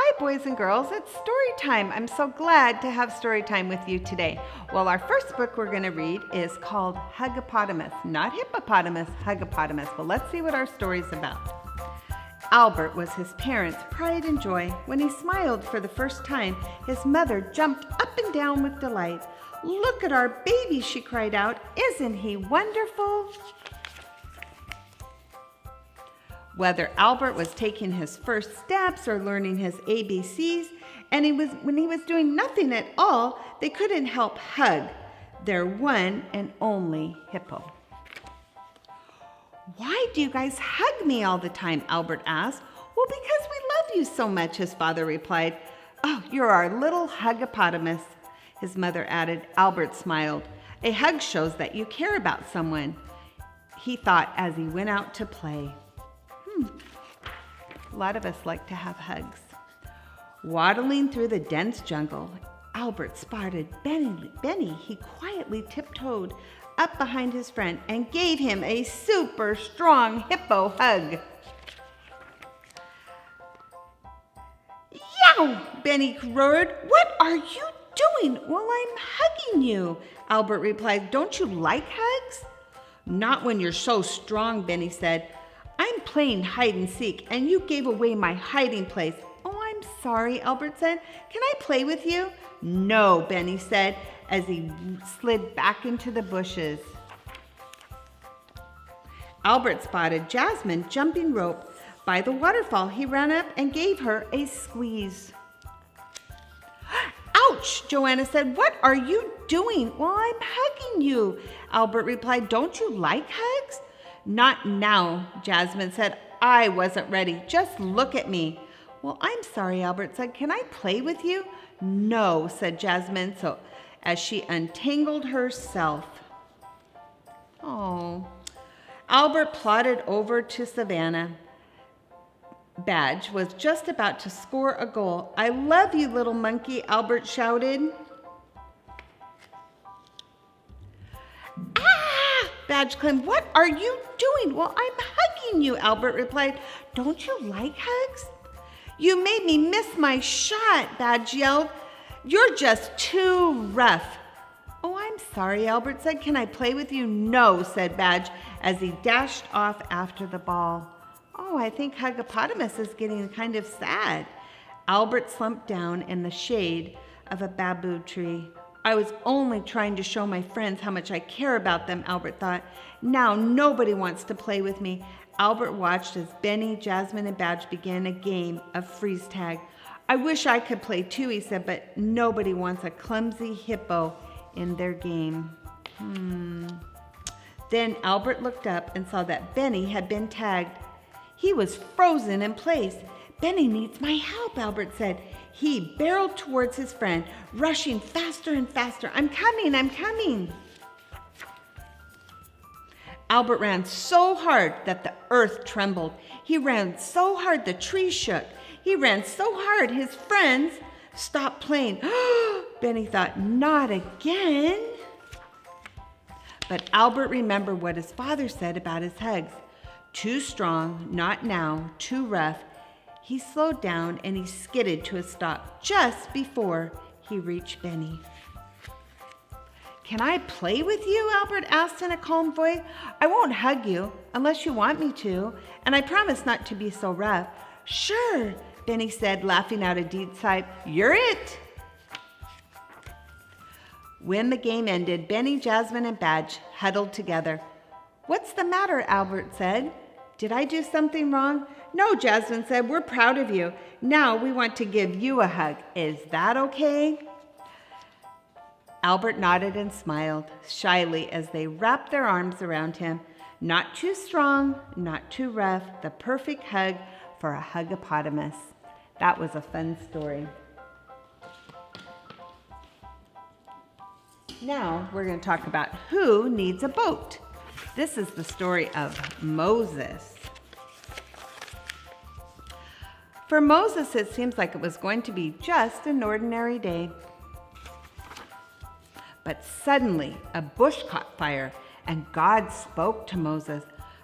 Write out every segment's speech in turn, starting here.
Hi, boys and girls. It's story time. I'm so glad to have story time with you today. Well, our first book we're going to read is called Huggipotamus. Not hippopotamus, Huggipotamus. Well, let's see what our story's about. Albert was his parents' pride and joy. When he smiled for the first time, his mother jumped up and down with delight. "Look at our baby," she cried out. "Isn't he wonderful?" Whether Albert was taking his first steps or learning his ABCs, and when he was doing nothing at all, they couldn't help hug their one and only hippo. "Why do you guys hug me all the time?" Albert asked. "Well, because we love you so much," his father replied. "Oh, you're our little huggipotamus," his mother added. Albert smiled. "A hug shows that you care about someone," he thought as he went out to play. A lot of us like to have hugs. Waddling through the dense jungle, Albert spotted Benny. He quietly tiptoed up behind his friend and gave him a super strong hippo hug. "Yow!" Benny roared. "What are you doing?" "Well, I'm hugging you," Albert replied. "Don't you like hugs?" "Not when you're so strong," Benny said. "I'm playing hide and seek, and you gave away my hiding place." "Oh, I'm sorry," Albert said. "Can I play with you?" "No," Benny said as he slid back into the bushes. Albert spotted Jasmine jumping rope by the waterfall. He ran up and gave her a squeeze. "Ouch," Joanna said. "What are you doing?" "Well, I'm hugging you," Albert replied. "Don't you like hugs?" "Not now," Jasmine said. "I wasn't ready. Just look at me." "Well, I'm sorry," Albert said. "Can I play with you?" "No," said Jasmine, so as she untangled herself. Oh. Albert plodded over to Savannah. Badge was just about to score a goal. "I love you, little monkey," Albert shouted. Badge claimed. "What are you doing?" "Well, I'm hugging you," Albert replied. "Don't you like hugs?" "You made me miss my shot," Badge yelled. "You're just too rough." "Oh, I'm sorry," Albert said. "Can I play with you?" "No," said Badge as he dashed off after the ball. "Oh, I think Huggipotamus is getting kind of sad." Albert slumped down in the shade of a bamboo tree. "I was only trying to show my friends how much I care about them," Albert thought. "Now nobody wants to play with me." Albert watched as Benny, Jasmine, and Badge began a game of freeze tag. "I wish I could play too," he said, "but nobody wants a clumsy hippo in their game." Then Albert looked up and saw that Benny had been tagged. He was frozen in place. "Benny needs my help," Albert said. He barreled towards his friend, rushing faster and faster. I'm coming." Albert ran so hard that the earth trembled. He ran so hard the trees shook. He ran so hard his friends stopped playing. Benny thought, "Not again." But Albert remembered what his father said about his hugs. Too strong, not now, too rough. He slowed down and he skidded to a stop just before he reached Benny. "Can I play with you?" Albert asked in a calm voice. "I won't hug you unless you want me to, and I promise not to be so rough." "Sure," Benny said, laughing out a deep sigh. "You're it." When the game ended, Benny, Jasmine, and Badge huddled together. "What's the matter?" Albert said. "Did I do something wrong?" "No," Jasmine said. "We're proud of you. Now we want to give you a hug. Is that okay?" Albert nodded and smiled shyly as they wrapped their arms around him. Not too strong, not too rough, the perfect hug for a huggipotamus. That was a fun story. Now we're going to talk about who needs a boat. This is the story of Moses. For Moses, it seems like it was going to be just an ordinary day. But suddenly, a bush caught fire, and God spoke to Moses.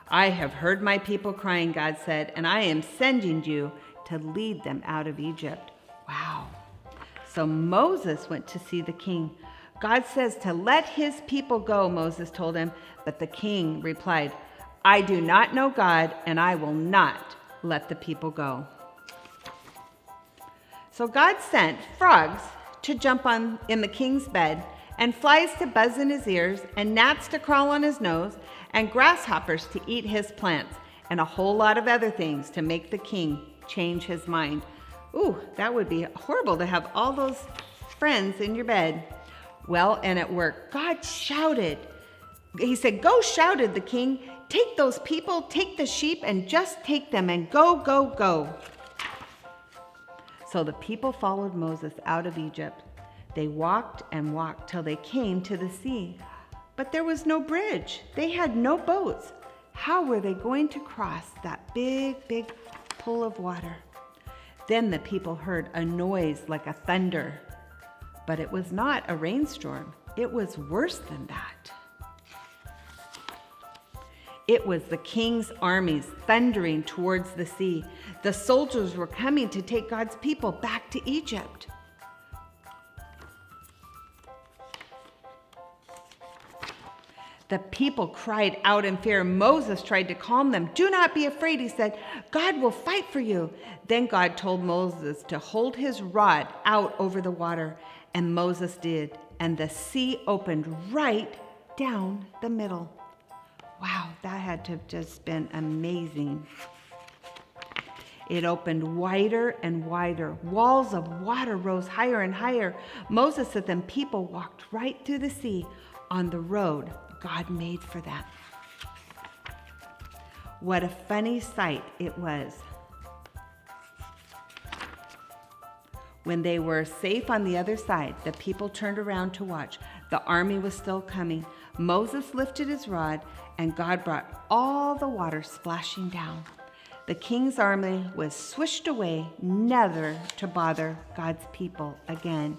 "I have heard my people crying," God said, "and I am sending you to to lead them out of Egypt. Wow. So Moses went to see the king. God says to let his people go, Moses told him. But the king replied, I do not know God, and I will not let the people go. So God sent frogs to jump in the king's bed, and flies to buzz in his ears, and gnats to crawl on his nose, and grasshoppers to eat his plants, and a whole lot of other things to make the king change his mind. Ooh, that would be horrible to have all those friends in your bed. Well, and it worked. God shouted. He said, go, shouted the king. Take those people, take the sheep, and just take them, and go, go, go. So the people followed Moses out of Egypt. They walked and walked till they came to the sea. But there was no bridge. They had no boats. How were they going to cross that big, big pool of water? Then the people heard a noise like a thunder. But it was not a rainstorm. It was worse than that. It was the king's armies thundering towards the sea. The soldiers were coming to take God's people back to Egypt. The people cried out in fear. Moses tried to calm them. Do not be afraid, he said. God will fight for you. Then God told Moses to hold his rod out over the water. And Moses did. And the sea opened right down the middle. Wow, that had to have just been amazing. It opened wider and wider. Walls of water rose higher and higher. Moses and the people walked right through the sea on the road God made for them. What a funny sight it was. When they were safe on the other side, the people turned around to watch. The army was still coming. Moses lifted his rod, and God brought all the water splashing down. The king's army was swished away, never to bother God's people again.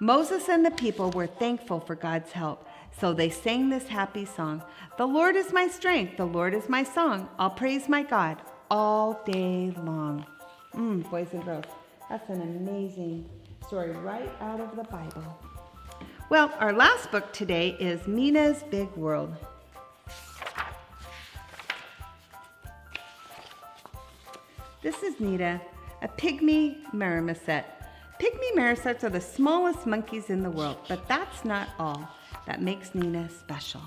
Moses and the people were thankful for God's help, so they sang this happy song. The Lord is my strength, the Lord is my song. I'll praise my God all day long. Boys and girls, that's an amazing story right out of the Bible. Well, our last book today is Nina's Big World. This is Nina, a pygmy marmoset. Pygmy marmosets are the smallest monkeys in the world, but that's not all that makes Nina special.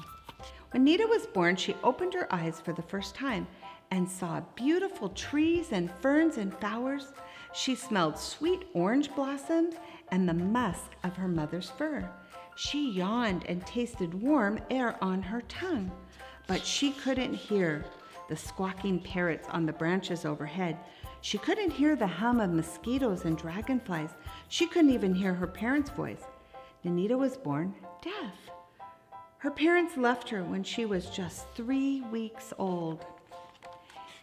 When Nina was born, she opened her eyes for the first time and saw beautiful trees and ferns and flowers. She smelled sweet orange blossoms and the musk of her mother's fur. She yawned and tasted warm air on her tongue, but she couldn't hear the squawking parrots on the branches overhead. She couldn't hear the hum of mosquitoes and dragonflies. She couldn't even hear her parents' voice. Nina was born deaf. Her parents left her when she was just 3 weeks old.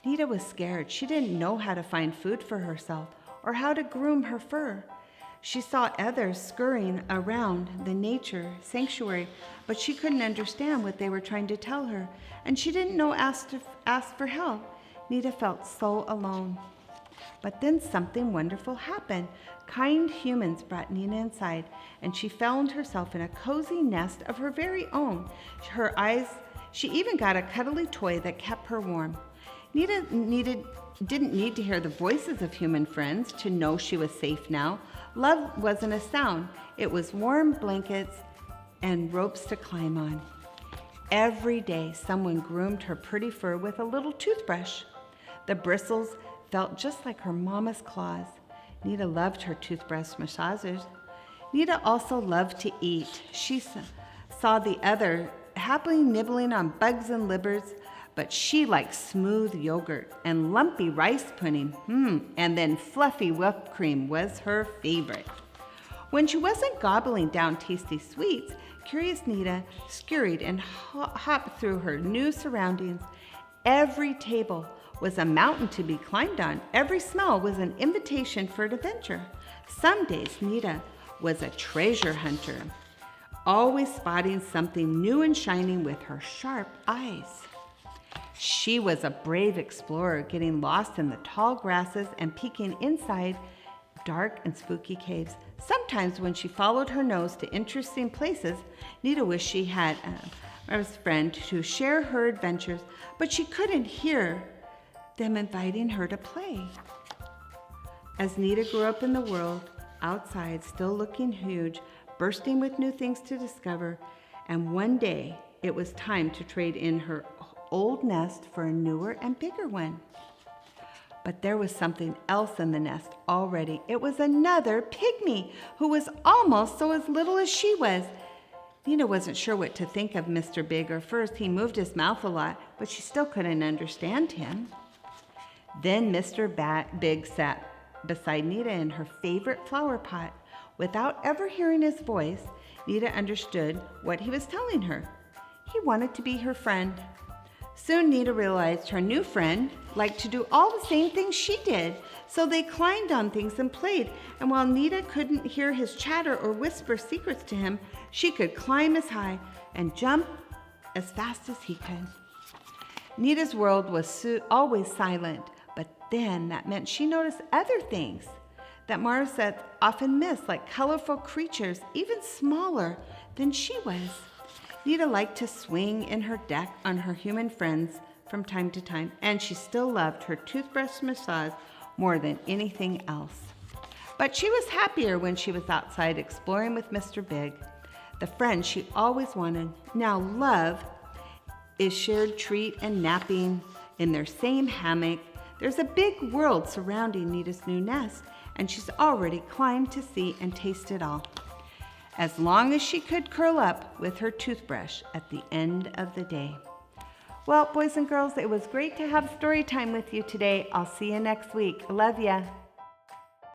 Nina was scared. She didn't know how to find food for herself or how to groom her fur. She saw others scurrying around the nature sanctuary, but she couldn't understand what they were trying to tell her, and she didn't know how to ask for help. Nina felt so alone. But then something wonderful happened. Kind humans brought Nina inside, and she found herself in a cozy nest of her very own. She even got a cuddly toy that kept her warm. Nina didn't need to hear the voices of human friends to know she was safe now. Love wasn't a sound. It was warm blankets and ropes to climb on. Every day, someone groomed her pretty fur with a little toothbrush. The bristles felt just like her mama's claws. Nina loved her toothbrush massages. Nina also loved to eat. She saw the other happily nibbling on bugs and livers, but she liked smooth yogurt and lumpy rice pudding. And then fluffy whipped cream was her favorite. When she wasn't gobbling down tasty sweets, curious Nina scurried and hopped through her new surroundings. Every table was a mountain to be climbed on. Every smell was an invitation for adventure. Some days, Nina was a treasure hunter, always spotting something new and shining with her sharp eyes. She was a brave explorer, getting lost in the tall grasses and peeking inside dark and spooky caves. Sometimes when she followed her nose to interesting places, Nita wished she had a friend to share her adventures, but she couldn't hear them inviting her to play. As Nita grew up in the world outside, still looking huge, bursting with new things to discover, and one day it was time to trade in her old nest for a newer and bigger one. But there was something else in the nest already. It was another pygmy who was almost as little as she was. Nita wasn't sure what to think of Mr. Big. Or first, he moved his mouth a lot, but she still couldn't understand him. Then Mr. Big sat beside Nita in her favorite flower pot. Without ever hearing his voice, Nita understood what he was telling her. He wanted to be her friend. Soon Nita realized her new friend liked to do all the same things she did, so they climbed on things and played, and while Nita couldn't hear his chatter or whisper secrets to him, she could climb as high and jump as fast as he could. Nita's world was always silent, but then that meant she noticed other things that Marmoset often missed, like colorful creatures, even smaller than she was. Nita liked to swing in her deck on her human friends from time to time, and she still loved her toothbrush massage more than anything else. But she was happier when she was outside exploring with Mr. Big, the friend she always wanted. Now love is shared treat and napping in their same hammock. There's a big world surrounding Nita's new nest, and she's already climbed to see and taste it all, as long as she could curl up with her toothbrush at the end of the day. Well, boys and girls, it was great to have story time with you today. I'll see you next week. Love ya.